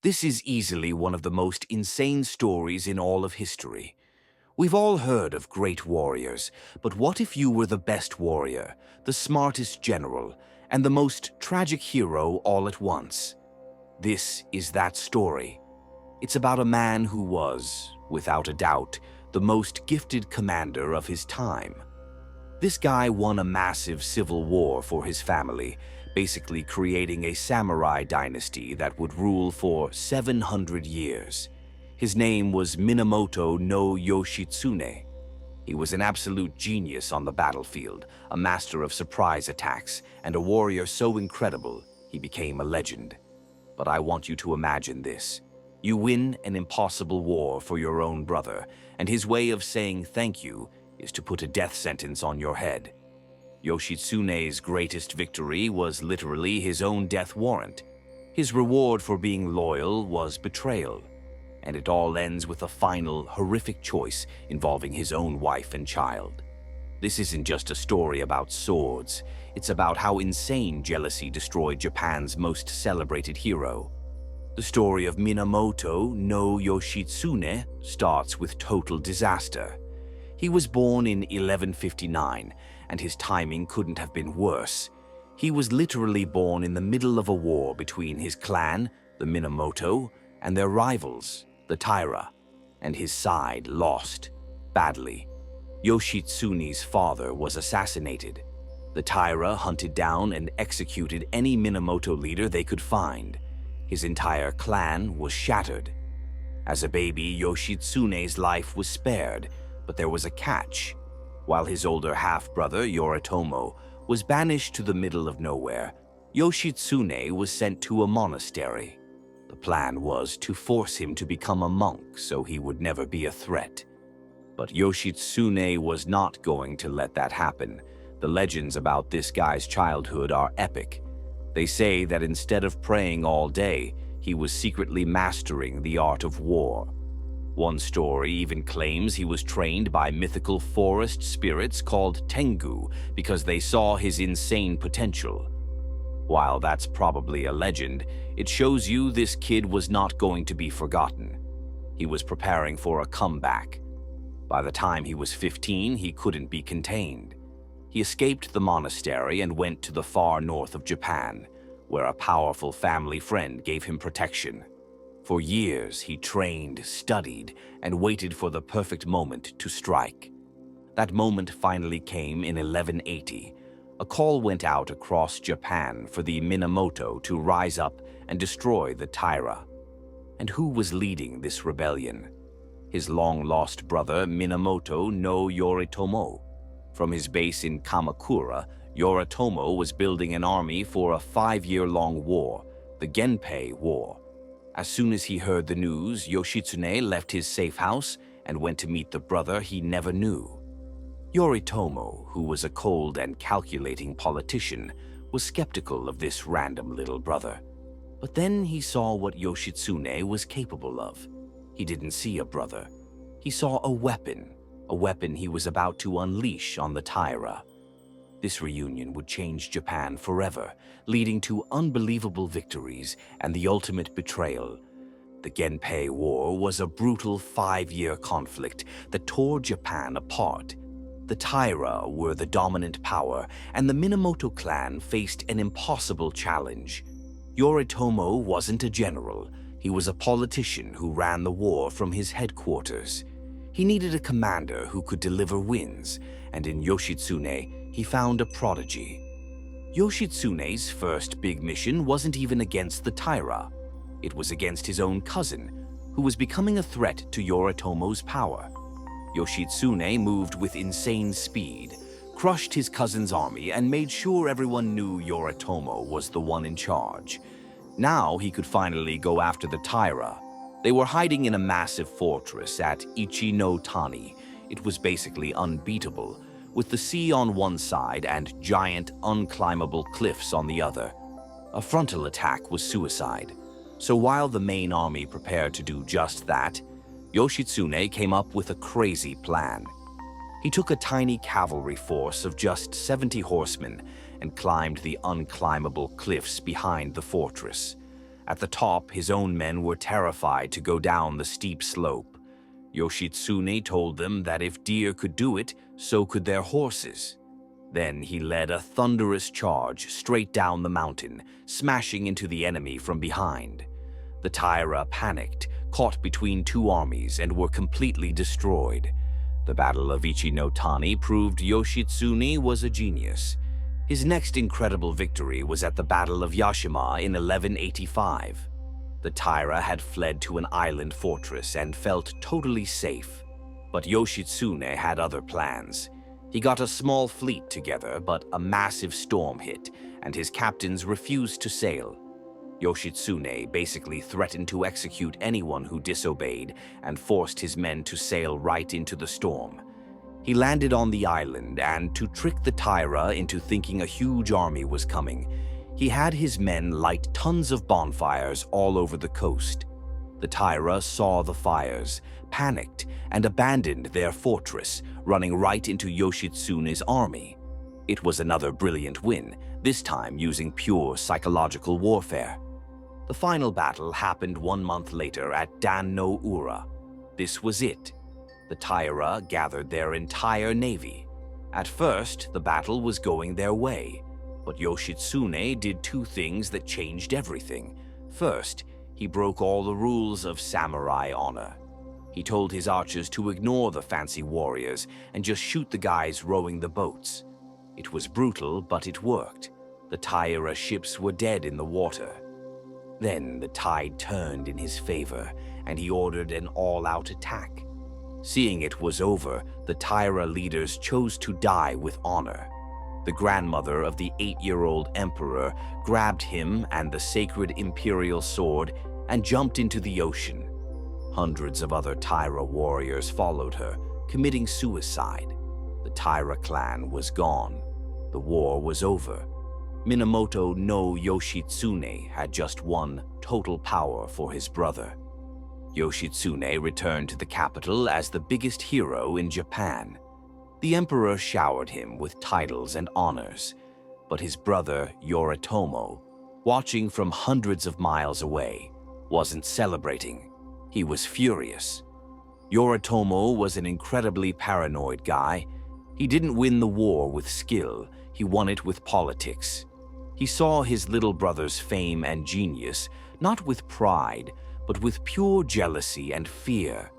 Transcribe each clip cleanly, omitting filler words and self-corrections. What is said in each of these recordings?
This is easily one of the most insane stories in all of history. We've all heard of great warriors, but what if you were the best warrior, the smartest general, and the most tragic hero all at once? This is that story. It's about a man who was, without a doubt, the most gifted commander of his time. This guy won a massive civil war for his family, basically creating a samurai dynasty that would rule for 700 years. His name was Minamoto no Yoshitsune. He was an absolute genius on the battlefield, a master of surprise attacks, and a warrior so incredible he became a legend. But I want you to imagine this. You win an impossible war for your own brother, and his way of saying thank you is to put a death sentence on your head. Yoshitsune's greatest victory was literally his own death warrant. His reward for being loyal was betrayal. And it all ends with a final, horrific choice involving his own wife and child. This isn't just a story about swords. It's about how insane jealousy destroyed Japan's most celebrated hero. The story of Minamoto no Yoshitsune starts with total disaster. He was born in 1159, and his timing couldn't have been worse. He was literally born in the middle of a war between his clan, the Minamoto, and their rivals, the Taira, and his side lost, badly. Yoshitsune's father was assassinated. The Taira hunted down and executed any Minamoto leader they could find. His entire clan was shattered. As a baby, Yoshitsune's life was spared, but there was a catch. While his older half-brother, Yoritomo, was banished to the middle of nowhere, Yoshitsune was sent to a monastery. The plan was to force him to become a monk so he would never be a threat. But Yoshitsune was not going to let that happen. The legends about this guy's childhood are epic. They say that instead of praying all day, he was secretly mastering the art of war. One story even claims he was trained by mythical forest spirits called Tengu because they saw his insane potential. While that's probably a legend, it shows you this kid was not going to be forgotten. He was preparing for a comeback. By the time he was 15, he couldn't be contained. He escaped the monastery and went to the far north of Japan, where a powerful family friend gave him protection. For years, he trained, studied, and waited for the perfect moment to strike. That moment finally came in 1180. A call went out across Japan for the Minamoto to rise up and destroy the Taira. And who was leading this rebellion? His long-lost brother Minamoto no Yoritomo. From his base in Kamakura, Yoritomo was building an army for a 5-year-long war, the Genpei War. As soon as he heard the news, Yoshitsune left his safe house and went to meet the brother he never knew. Yoritomo, who was a cold and calculating politician, was skeptical of this random little brother. But then he saw what Yoshitsune was capable of. He didn't see a brother. He saw a weapon he was about to unleash on the Taira. This reunion would change Japan forever, leading to unbelievable victories and the ultimate betrayal. The Genpei War was a brutal 5-year conflict that tore Japan apart. The Taira were the dominant power, and the Minamoto clan faced an impossible challenge. Yoritomo wasn't a general. He was a politician who ran the war from his headquarters. He needed a commander who could deliver wins, and in Yoshitsune, he found a prodigy. Yoshitsune's first big mission wasn't even against the Taira. It was against his own cousin, who was becoming a threat to Yoritomo's power. Yoshitsune moved with insane speed, crushed his cousin's army, and made sure everyone knew Yoritomo was the one in charge. Now he could finally go after the Taira. They were hiding in a massive fortress at Ichi no Tani. It was basically unbeatable, with the sea on one side and giant, unclimbable cliffs on the other. A frontal attack was suicide. So while the main army prepared to do just that, Yoshitsune came up with a crazy plan. He took a tiny cavalry force of just 70 horsemen and climbed the unclimbable cliffs behind the fortress. At the top, his own men were terrified to go down the steep slope. Yoshitsune told them that if deer could do it, so could their horses. Then he led a thunderous charge straight down the mountain, smashing into the enemy from behind. The Taira panicked, caught between two armies, and were completely destroyed. The Battle of Ichi-no-Tani proved Yoshitsune was a genius. His next incredible victory was at the Battle of Yashima in 1185. The Taira had fled to an island fortress and felt totally safe. But Yoshitsune had other plans. He got a small fleet together, but a massive storm hit, and his captains refused to sail. Yoshitsune basically threatened to execute anyone who disobeyed and forced his men to sail right into the storm. He landed on the island, and to trick the Taira into thinking a huge army was coming, he had his men light tons of bonfires all over the coast. The Taira saw the fires, panicked, and abandoned their fortress, running right into Yoshitsune's army. It was another brilliant win, this time using pure psychological warfare. The final battle happened 1 month later at Dan no Ura. This was it. The Taira gathered their entire navy. At first, the battle was going their way, but Yoshitsune did two things that changed everything. First, he broke all the rules of samurai honor. He told his archers to ignore the fancy warriors and just shoot the guys rowing the boats. It was brutal, but it worked. The Taira ships were dead in the water. Then the tide turned in his favor, and he ordered an all-out attack. Seeing it was over, the Taira leaders chose to die with honor. The grandmother of the 8-year-old emperor grabbed him and the sacred imperial sword and jumped into the ocean. Hundreds of other Taira warriors followed her, committing suicide. The Taira clan was gone. The war was over. Minamoto no Yoshitsune had just won total power for his brother. Yoshitsune returned to the capital as the biggest hero in Japan. The emperor showered him with titles and honors, but his brother Yoritomo, watching from hundreds of miles away, wasn't celebrating. He was furious. Yoritomo was an incredibly paranoid guy. He didn't win the war with skill, he won it with politics. He saw his little brother's fame and genius, not with pride, but with pure jealousy and fear.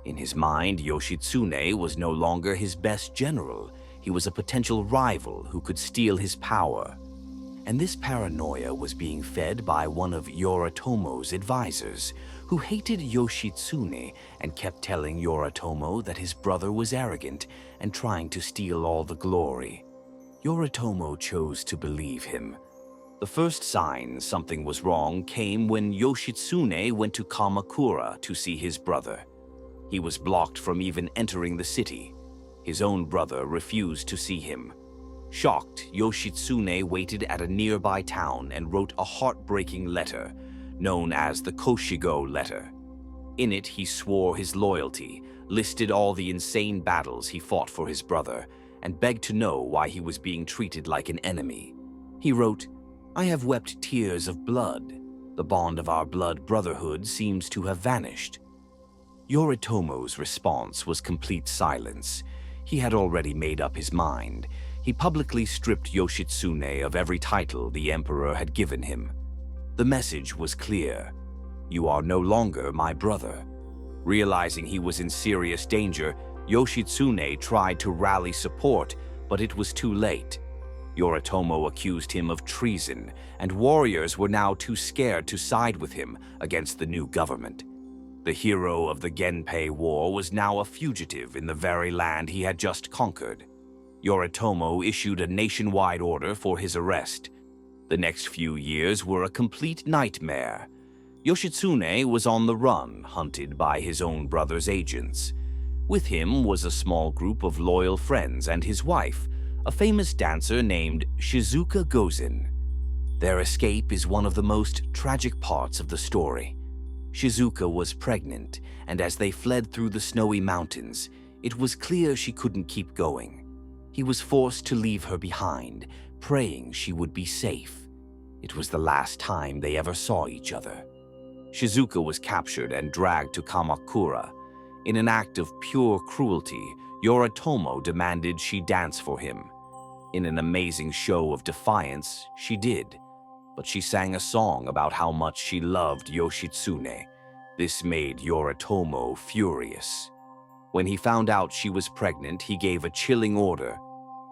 In his mind, Yoshitsune was no longer his best general. He was a potential rival who could steal his power. And this paranoia was being fed by one of Yoritomo's advisors, who hated Yoshitsune and kept telling Yoritomo that his brother was arrogant and trying to steal all the glory. Yoritomo chose to believe him. The first sign something was wrong came when Yoshitsune went to Kamakura to see his brother. He was blocked from even entering the city. His own brother refused to see him. Shocked, Yoshitsune waited at a nearby town and wrote a heartbreaking letter, known as the Koshigo letter. In it, he swore his loyalty, listed all the insane battles he fought for his brother, and begged to know why he was being treated like an enemy. He wrote, "I have wept tears of blood. The bond of our blood brotherhood seems to have vanished." Yoritomo's response was complete silence. He had already made up his mind. He publicly stripped Yoshitsune of every title the emperor had given him. The message was clear. You are no longer my brother. Realizing he was in serious danger, Yoshitsune tried to rally support, but it was too late. Yoritomo accused him of treason, and warriors were now too scared to side with him against the new government. The hero of the Genpei War was now a fugitive in the very land he had just conquered. Yoritomo issued a nationwide order for his arrest. The next few years were a complete nightmare. Yoshitsune was on the run, hunted by his own brother's agents. With him was a small group of loyal friends and his wife, a famous dancer named Shizuka Gozen. Their escape is one of the most tragic parts of the story. Shizuka was pregnant, and as they fled through the snowy mountains, it was clear she couldn't keep going. He was forced to leave her behind, praying she would be safe. It was the last time they ever saw each other. Shizuka was captured and dragged to Kamakura. In an act of pure cruelty, Yoritomo demanded she dance for him. In an amazing show of defiance, she did. But she sang a song about how much she loved Yoshitsune. This made Yoritomo furious. When he found out she was pregnant, he gave a chilling order.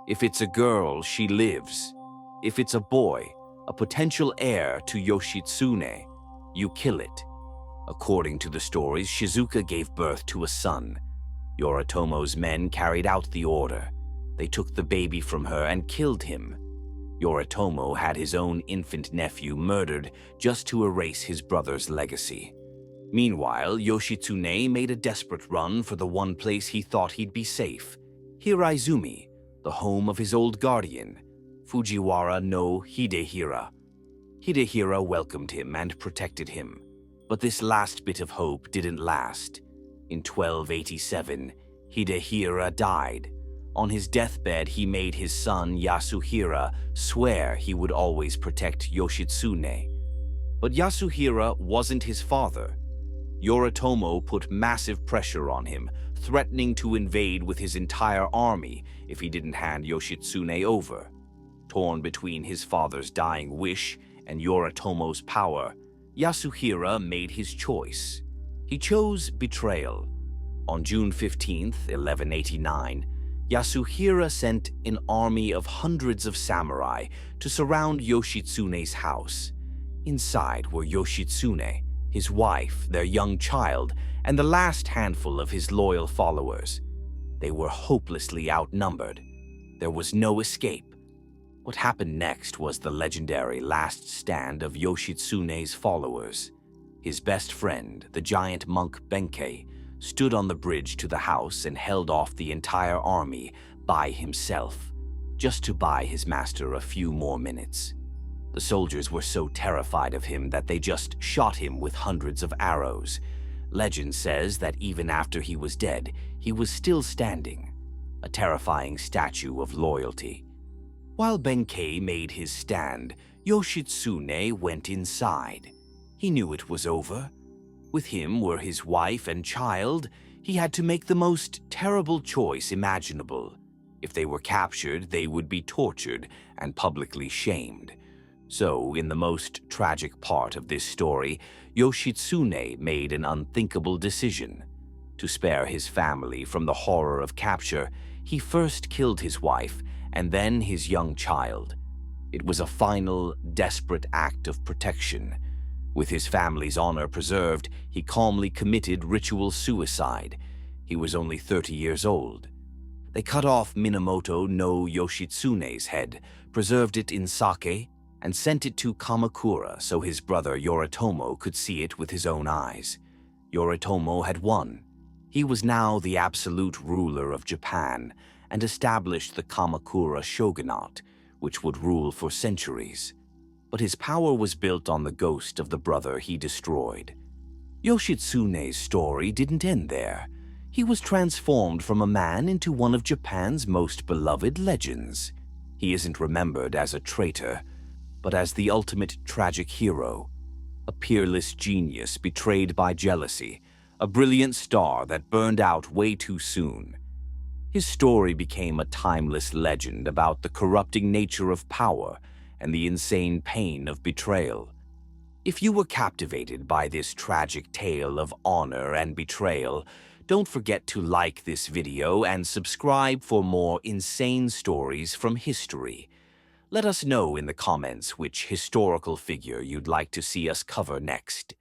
If it's a girl, she lives. If it's a boy, a potential heir to Yoshitsune, you kill it. According to the stories, Shizuka gave birth to a son. Yoritomo's men carried out the order. They took the baby from her and killed him. Yoritomo had his own infant nephew murdered just to erase his brother's legacy. Meanwhile, Yoshitsune made a desperate run for the one place he thought he'd be safe, Hiraizumi, the home of his old guardian, Fujiwara no Hidehira. Hidehira welcomed him and protected him, but this last bit of hope didn't last. In 1287, Hidehira died. On his deathbed, he made his son Yasuhira swear he would always protect Yoshitsune. But Yasuhira wasn't his father. Yoritomo put massive pressure on him, threatening to invade with his entire army if he didn't hand Yoshitsune over. Torn between his father's dying wish and Yoritomo's power, Yasuhira made his choice. He chose betrayal. On June 15, 1189, Yasuhira sent an army of hundreds of samurai to surround Yoshitsune's house. Inside were Yoshitsune, his wife, their young child, and the last handful of his loyal followers. They were hopelessly outnumbered. There was no escape. What happened next was the legendary last stand of Yoshitsune's followers. His best friend, the giant monk Genpei, stood on the bridge to the house and held off the entire army by himself, just to buy his master a few more minutes. The soldiers were so terrified of him that they just shot him with hundreds of arrows. Legend says that even after he was dead, he was still standing, a terrifying statue of loyalty. While Genpei made his stand, Yoshitsune went inside. He knew it was over. With him were his wife and child. He had to make the most terrible choice imaginable. If they were captured, they would be tortured and publicly shamed. So, in the most tragic part of this story, Yoshitsune made an unthinkable decision. To spare his family from the horror of capture, he first killed his wife and then his young child. It was a final, desperate act of protection. With his family's honor preserved, he calmly committed ritual suicide. He was only 30 years old. They cut off Minamoto no Yoshitsune's head, preserved it in sake, and sent it to Kamakura so his brother Yoritomo could see it with his own eyes. Yoritomo had won. He was now the absolute ruler of Japan and established the Kamakura Shogunate, which would rule for centuries. But his power was built on the ghost of the brother he destroyed. Yoshitsune's story didn't end there. He was transformed from a man into one of Japan's most beloved legends. He isn't remembered as a traitor, but as the ultimate tragic hero, a peerless genius betrayed by jealousy, a brilliant star that burned out way too soon. His story became a timeless legend about the corrupting nature of power and the insane pain of betrayal. If you were captivated by this tragic tale of honor and betrayal, don't forget to like this video and subscribe for more insane stories from history. Let us know in the comments which historical figure you'd like to see us cover next.